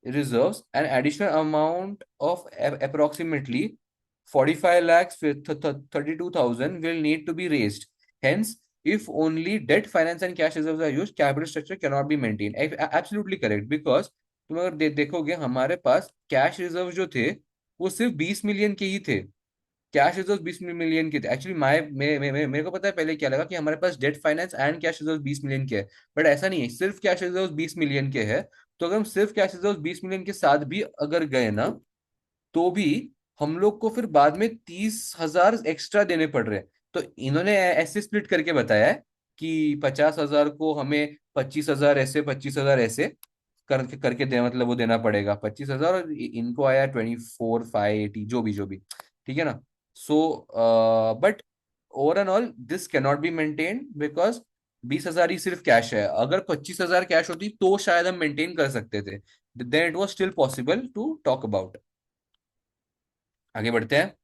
reserves, an additional amount of approximately 45 lakhs 32,000 will need to be raised. Hence, if only debt finance and cash reserves are used, capital structure cannot be maintained. Absolutely correct, because तुम अगर देखोगे हमारे पास cash reserve जो थे वो सिर्फ 20 million के ही थे। कैश रिजर्व 20 मिलियन के थे एक्चुअली। मेरे को पता है पहले क्या लगा कि हमारे पास debt finance and cash reserve 20 million के है। बट ऐसा नहीं है, सिर्फ कैश रिजर्व 20 मिलियन के है। तो अगर हम सिर्फ कैश रिजर्व 20 मिलियन के साथ भी अगर गए ना, तो भी हम लोग को फिर बाद में 30,000 एक्स्ट्रा देने पड़ रहे हैं। तो इन्होंने ऐसे स्प्लिट करके बताया है कि 50,000 को हमें 25,000 ऐसे, 25,000 ऐसे करके दे, मतलब वो देना पड़ेगा 25,000, और इनको आया 24,580, जो भी। ठीक है ना। So but over and all this cannot be maintain, because 20,000 ही सिर्फ कैश है। अगर 25,000 कैश होती तो शायद हम मेंटेन कर सकते थे। Then it was still possible to talk about. आगे बढ़ते हैं।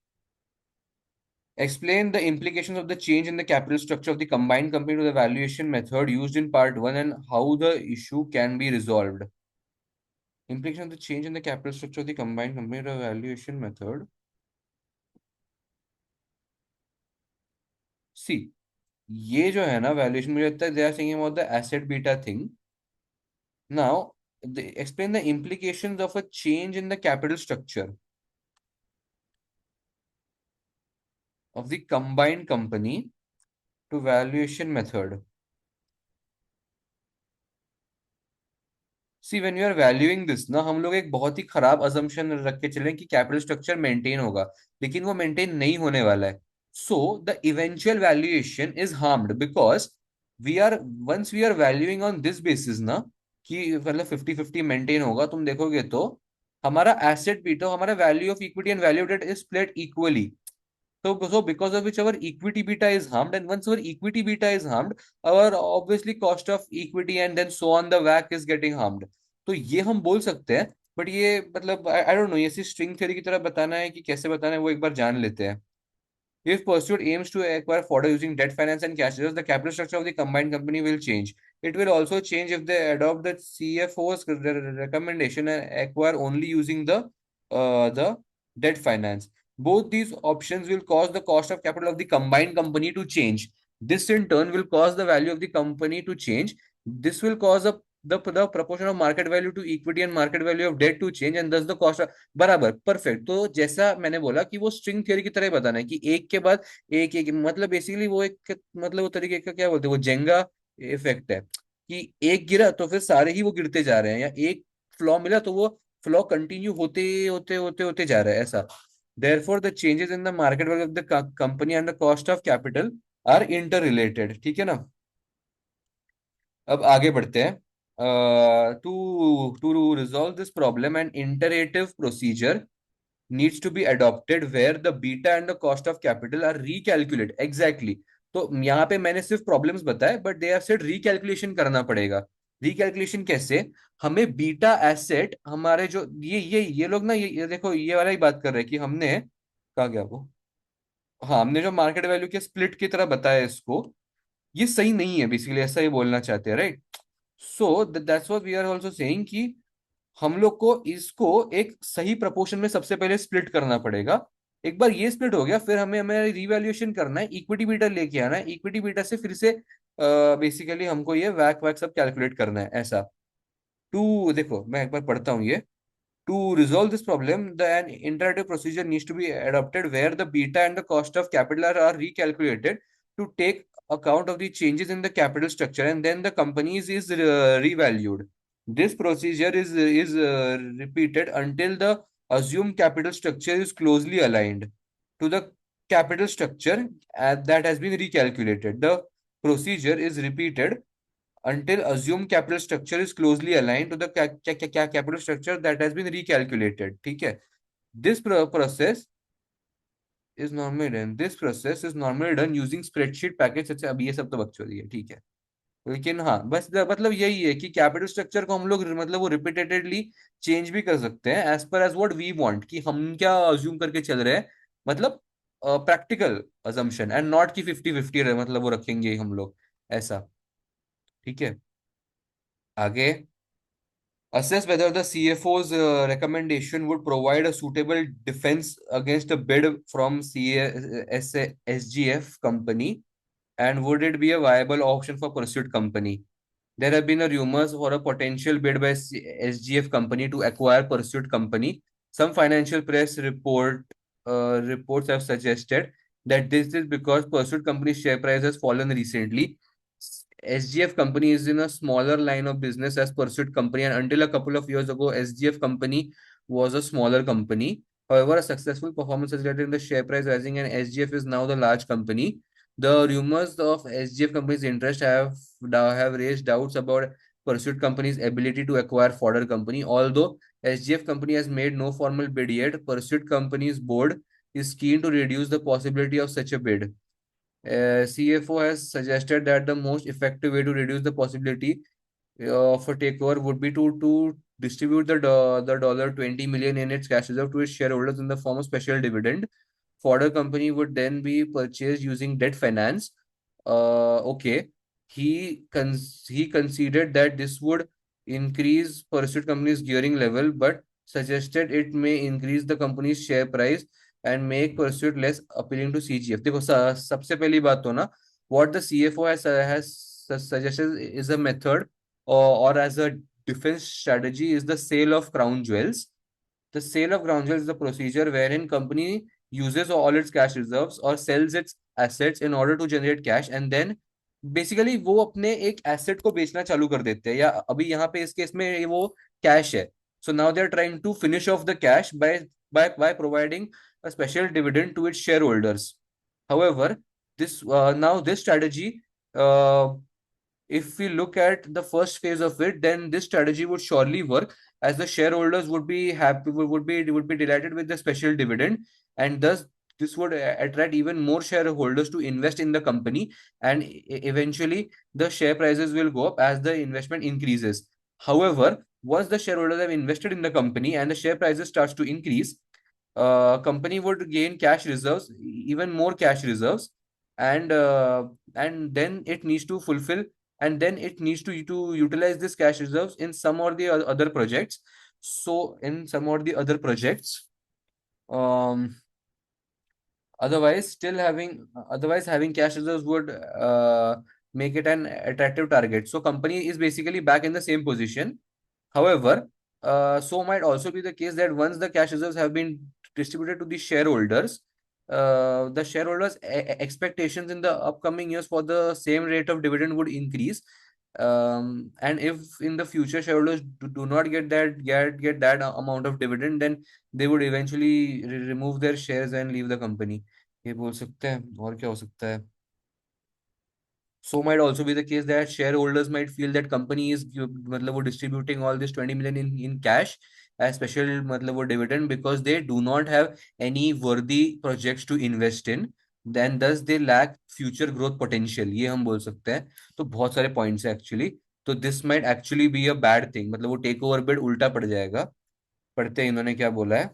Explain the implications of the change in the capital structure of the combined company to the valuation method used in part 1 and how the issue can be resolved. Implication of the change in the capital structure of the combined company to the valuation method. See, ये जो है ना valuation, मुझे लगता है they are saying about the asset beta thing. Now, explain the implications of a change in the capital structure of the combined company to valuation method. See when you are valuing this ना, हम लोग एक बहुत ही खराब assumption रख के चलें कि कैपिटल स्ट्रक्चर मेंटेन होगा, लेकिन वो मेंटेन नहीं होने वाला है। So the eventual valuation is harmed because we are once we are valuing on this basis ना, कि मतलब 50-50 मेंटेन होगा, तुम देखोगे तो हमारा एसेट भी, तो हमारा value of equity and value of debt is split equally. So because of which our equity beta is harmed, and once our equity beta is harmed, our obviously cost of equity and then so on the WACC is getting harmed. तो ये हम बोल सकते हैं। But ये मतलब I don't know, ये string theory की तरह बताना है कि कैसे बताना है, वो एक बार जान लेते हैं। If Pursuit aims to acquire fodder using debt finance and cash reserves, the capital structure of the combined company will change. It will also change if they adopt the CFO's recommendation and acquire only using the debt finance. Both these options will cause the cost of capital of the combined company to change. This in turn will cause the value of the company to change. This will cause the proportion of market value to equity and market value of debt to change, and thus the cost of, बराबर perfect. तो जैसा मैंने बोला कि वो string theory की तरह बताना है कि एक के बाद एक एक, मतलब बेसिकली वो एक, मतलब वो तरीके का क्या बोलते हैं, वो जेंगा इफेक्ट है कि एक गिरा तो फिर सारे ही वो गिरते जा रहे हैं, या एक फ्लॉ मिला तो वो फ्लॉ कंटिन्यू होते होते होते होते जा रहा है ऐसा। Therefore the changes in the market value of the company and the cost of capital are interrelated. ठीक है ना। अब आगे बढ़ते हैं। To to resolve this problem and iterative procedure needs to be adopted where the beta and the cost of capital are recalculate exactly। तो यहाँ पे मैंने सिर्फ प्रॉब्लम्स बताए, बट दे हैव सेड रिकैल्कुलेशन करना पड़ेगा। रिकैल्कुलेशन कैसे? हमें बीटा एसेट हमारे जो ये लोग ना, ये देखो ये वाला ही बात कर रहे हैं कि हमने कहा गया वो, हाँ हमने जो मार्केट वैल्यू के स्प्लिट की तरह बताया इसको, ये सही नहीं है बेसिकली, ऐसा ही बोलना चाहते हैं, right. So that's what we are also saying कि हम लोग को इसको एक सही प्रपोर्शन में सबसे पहले स्प्लिट करना पड़ेगा। एक बार ये स्प्लिट हो गया, फिर हमें हमें रिवैल्यूएशन करना है, इक्विटी बीटा लेके आना है, इक्विटी बीटा से फिर से बेसिकली हमको ये वैक वैक सब कैलकुलेट करना है ऐसा। टू देखो मैं एक बार पढ़ता हूँ ये। To resolve this problem, an iterative procedure needs to be adopted where the beta and the cost of capital are recalculated to take account of the changes in the capital structure, and then the companies is revalued. This procedure is repeated until the assumed capital structure is closely aligned to the capital structure that has been recalculated. The procedure is repeated until assumed capital structure is closely aligned to the capital structure that has been recalculated। ठीक है। this process is normally done using spreadsheet package। अच्छा अब ये सब तो बकचोदी है, ठीक है। लेकिन हाँ बस मतलब यही है कि कैपिटल स्ट्रक्चर को हम लोग मतलब वो रिपीटेडली चेंज भी कर सकते हैं as per as what we want, कि हम क्या अज्यूम करके चल रहे हैं, मतलब प्रैक्टिकल अजम्पशन एंड नॉट कि 50-50 मतलब वो रखेंगे हम लोग ऐसा। ठीक है। आगे, assess whether the CFO's recommendation would provide a suitable defense against a bid from SGF company, and would it be a viable option for Pursuit company. There have been a rumors for a potential bid by SGF company to acquire Pursuit company. Some financial press reports have suggested that this is because Pursuit Company's share price has fallen recently. SGF Company is in a smaller line of business as Pursuit Company, and until a couple of years ago, SGF Company was a smaller company. However, a successful performance has resulted in the share price rising, and SGF is now the large company. The rumors of SGF Company's interest have raised doubts about Pursuit Company's ability to acquire fodder company, although SGF Company has made no formal bid yet. Pursuit Company's board is keen to reduce the possibility of such a bid. CFO has suggested that the most effective way to reduce the possibility of a takeover would be to distribute the dollar 20 million in its cash reserve to its shareholders in the form of special dividend. Fodder company would then be purchased using debt finance. Okay. He conceded that this would increase Pursuit company's gearing level, but suggested it may increase the company's share price and make Pursuit less appealing to CGF. देखो सबसे पहली बात तो ना what the CFO has suggested is a method or as a defense strategy is the sale of crown jewels. The sale of ground jewels is a procedure wherein company uses all its cash reserves or sells its assets in order to generate cash and then basically वो अपने एक asset को बेचना चालू कर देते हैं या अभी यहाँ पे इस केस में वो कैश है. So now they are trying to finish off the cash by providing a special dividend to its shareholders. However, this strategy, uh, if we look at the first phase of it, then this strategy would surely work as the shareholders would be happy, would be delighted with the special dividend, and thus this would attract even more shareholders to invest in the company, and eventually the share prices will go up as the investment increases. However, once the shareholders have invested in the company and the share prices starts to increase, company would gain cash reserves, even more cash reserves, and uh, and then it needs to fulfill and then it needs to utilize this cash reserves in some or the other projects. So in some or the other projects, um, otherwise having cash reserves would make it an attractive target. So company is basically back in the same position. However, so might also be the case that once the cash reserves have been distributed to the shareholders, the shareholders' expectations in the upcoming years for the same rate of dividend would increase. And if in the future shareholders do not get that amount of dividend, then they would eventually remove their shares and leave the company. ये बोल सकते हैं और क्या हो सकता है. So might also be the case that shareholders might feel that company is मतलब वो distributing all this 20 million in cash as special मतलब वो dividend because they do not have any worthy projects to invest in, then thus they lack future growth potential. ये हम बोल सकते हैं. तो बहुत सारे points है actually. तो this might actually be a bad thing. मतलब वो टेक ओवर बिड उल्टा पड़ जाएगा. पढ़ते हैं इन्होंने क्या बोला है.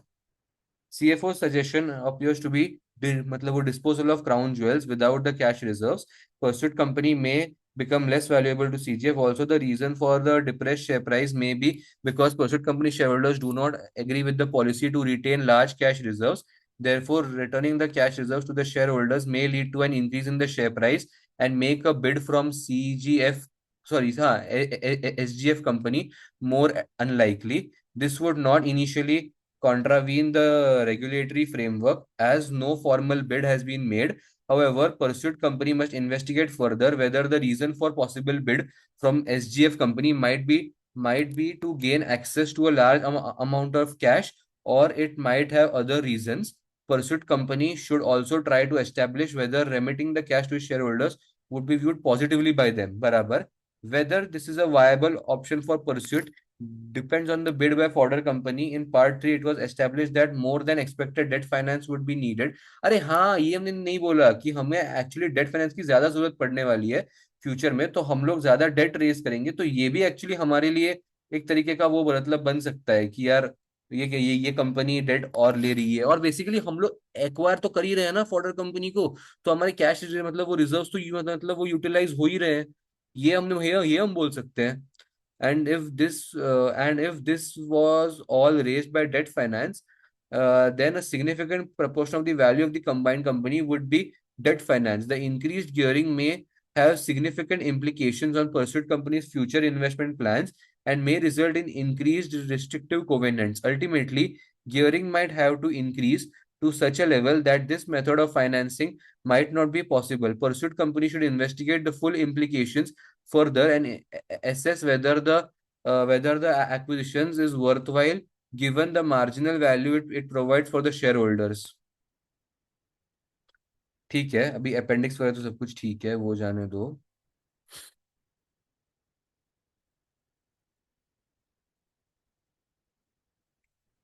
CFO's suggestion appears to be मतलब वो disposal of crown jewels without the cash reserves. Pursuit company may become less valuable to CGF. Also, the reason for the depressed share price may be because Pursuit company shareholders do not agree with the policy to retain large cash reserves. Therefore, returning the cash reserves to the shareholders may lead to an increase in the share price and make a bid from SGF company more unlikely. This would not initially contravene the regulatory framework as no formal bid has been made. However, Pursuit company must investigate further whether the reason for possible bid from SGF company might be to gain access to a large amount of cash, or it might have other reasons. Pursuit company should also try to establish whether remitting the cash to shareholders would be viewed positively by them. बराबर. Whether this is a viable option for Pursuit depends on the bid by fodder company. In part 3 it was established that more than expected debt finance would be needed. अरे हाँ, ये हमने नहीं बोला कि हमें actually date finance की ज्यादा जरूरत पड़ने वाली है फ्यूचर में, तो हम लोग ज्यादा डेट रेज करेंगे, तो ये भी एक्चुअली हमारे लिए एक तरीके का वो मतलब बन सकता है कि यार ये कंपनी डेट और ले रही है और बेसिकली हम लोग एक्वायर तो कर ही रहे हैं ना फॉर्डर कंपनी को, तो हमारे कैश मतलब वो रिजर्व्स तो मतलब वो यूटिलाइज हो ही रहे हैं. ये हम बोल सकते हैं. And if this was all raised by debt finance, then a significant proportion of the value of the combined company would be debt finance. The increased gearing may have significant implications on Pursuit Company's future investment plans and may result in increased restrictive covenants. Ultimately, gearing might have to increase to such a level that this method of financing might not be possible. Pursued company should investigate the full implications further and assess whether the acquisitions is worthwhile given the marginal value it provides for the shareholders. ठीक है, अभी appendix वगैरह तो सब कुछ ठीक है, वो जाने दो।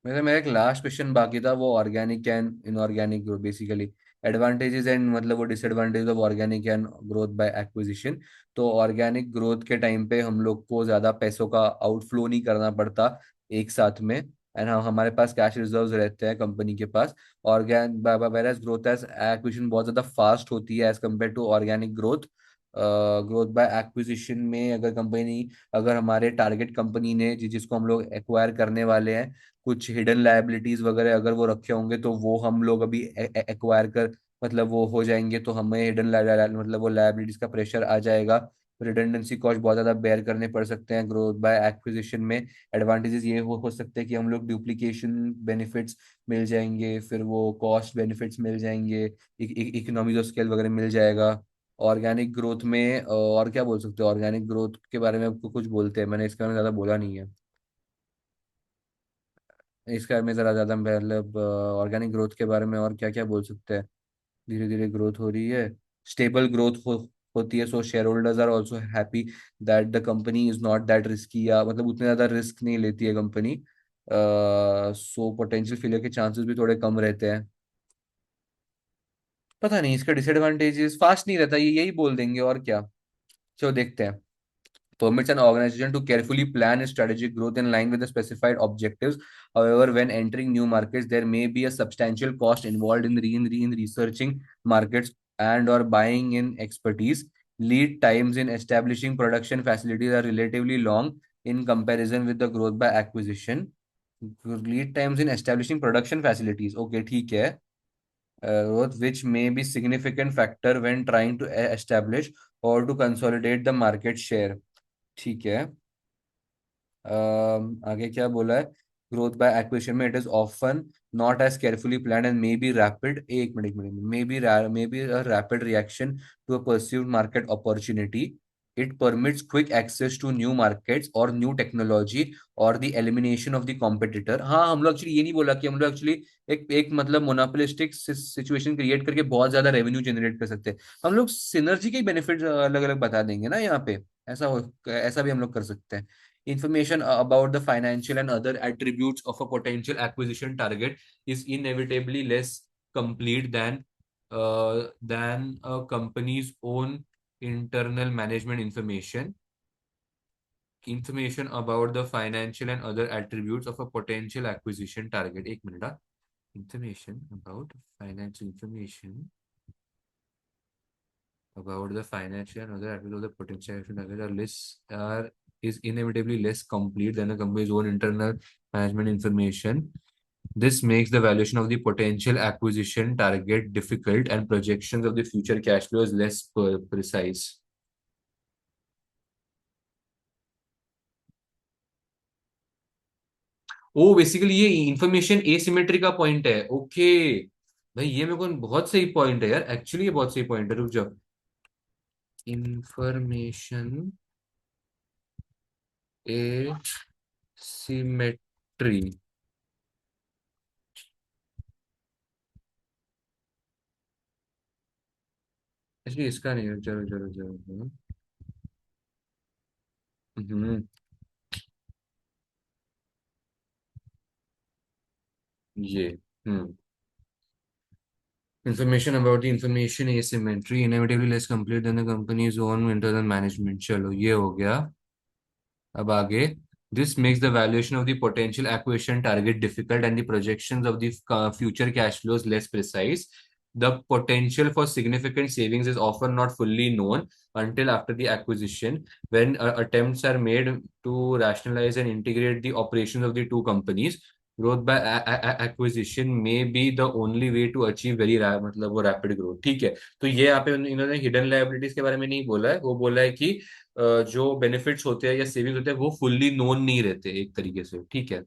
मेरा एक लास्ट क्वेश्चन बाकी था, वो organic and inorganic growth basically, advantages and मतलब वो disadvantage of organic and growth by acquisition. तो ऑर्गेनिक ग्रोथ के टाइम पे हम लोग को ज्यादा पैसों का आउटफ्लो नहीं करना पड़ता एक साथ में, एंड हमारे पास कैश रिजर्व्स रहते हैं कंपनी के पास। ऑर्गेन वेराज ग्रोथ एज एक्विजिशन बहुत ज्यादा फास्ट होती है as compare to organic growth. Growth by acquisition में अगर हमारे टारगेट कंपनी ने जिसको हम लोग एक्वायर करने वाले हैं कुछ हिडन लायबिलिटीज वगैरह अगर वो रखे होंगे तो वो हम लोग अभी एक्वायर कर मतलब वो हो जाएंगे, तो हमें हिडन मतलब वो लायबिलिटीज का प्रेशर आ जाएगा। रिडंडेंसी कॉस्ट बहुत ज्यादा बेयर करने पड़ सकते हैं ग्रोथ बाय एक्विजिशन में। एडवांटेजेस ये हो सकते हैं कि हम लोग डुप्लीकेशन बेनिफिट्स मिल जाएंगे, फिर वो कॉस्ट बेनिफिट्स मिल जाएंगे, इकोनॉमीज ऑफ स्केल वगैरह मिल जाएगा। ऑर्गेनिक ग्रोथ में और क्या बोल सकते हो, ऑर्गेनिक ग्रोथ के बारे में आपको कुछ बोलते हैं, मैंने इसके बारे में ज्यादा बोला नहीं है। इसका में जरा ज्यादा मतलब ऑर्गेनिक ग्रोथ के बारे में और क्या क्या बोल सकते हैं। धीरे धीरे ग्रोथ हो रही है, स्टेबल ग्रोथ होती है, so share holders are also happy that the company is not that risky, या मतलब उतने ज्यादा रिस्क नहीं लेती है कंपनी, सो पोटेंशियल फेलियर के चांसेस भी थोड़े कम रहते हैं। पता नहीं इसका डिसएडवांटेजेस, फास्ट नहीं रहता, ये यही बोल देंगे और क्या। चलो देखते हैं। Permits an organization to carefully plan its strategic growth in line with the specified objectives. However, when entering new markets, there may be a substantial cost involved in researching markets and or buying in expertise. Lead times in establishing production facilities are relatively long in comparison with the growth by acquisition. Lead times in establishing production facilities. Okay, ठीक है. Growth which may be significant factor when trying to establish or to consolidate the market share. ठीक है। आगे क्या बोला है, growth by acquisition में it is often not as carefully plan and may be rapid, एक minute may be rapid reaction to a pursued market opportunity. It permits quick access to new markets और new technology और the elimination of the competitor. हाँ, हम लोग actually ये नहीं बोला कि हम लोग एक्चुअली एक एक मतलब मोनोपोलिस्टिक सिचुएशन क्रिएट करके बहुत ज्यादा रेवेन्यू जनरेट कर सकते हैं। हम लोग सिनर्जी के बेनिफिट अलग अलग बता देंगे ना यहाँ पे, ऐसा भी हम लोग कर सकते हैं। Information about the financial and other attributes of a potential acquisition target is inevitably less complete than a company's own internal management information. Information about the financial and other attributes of a potential acquisition target. एक minute हाँ. Information about the financial and other attributes of the potential action target are less are is inevitably less complete than a company's own internal management information. This makes the valuation of the potential acquisition target difficult and projections of the future cash flows less precise. O basically ये information asymmetry का point है, okay. भाई ये मेरे को बहुत सही point है यार, एक्चुअली ये बहुत सही पॉइंट है, रुक जाओ। इंफॉर्मेशन एसिमेट्री, एक्चुअली इसका नहीं है, चलो चलो चलो। हम्म, ये हम्म information about the information asymmetry inevitably less complete than the company's own internal management, चलो ये हो गया। अब आगे, this makes the valuation of the potential acquisition target difficult and the projections of the future cash flows less precise. The potential for significant savings is often not fully known until after the acquisition, when attempts are made to rationalize and integrate the operations of the two companies. Growth by acquisition may be the only way to achieve very मतलब वो rapid growth, ठीक है। तो ये यहाँ पे इन्होंने hidden liabilities के बारे में नहीं बोला है, वो बोला है कि जो बेनिफिट्स होते हैं या सेविंग्स होते हैं वो फुल्ली नोन नहीं रहते एक तरीके से, ठीक है।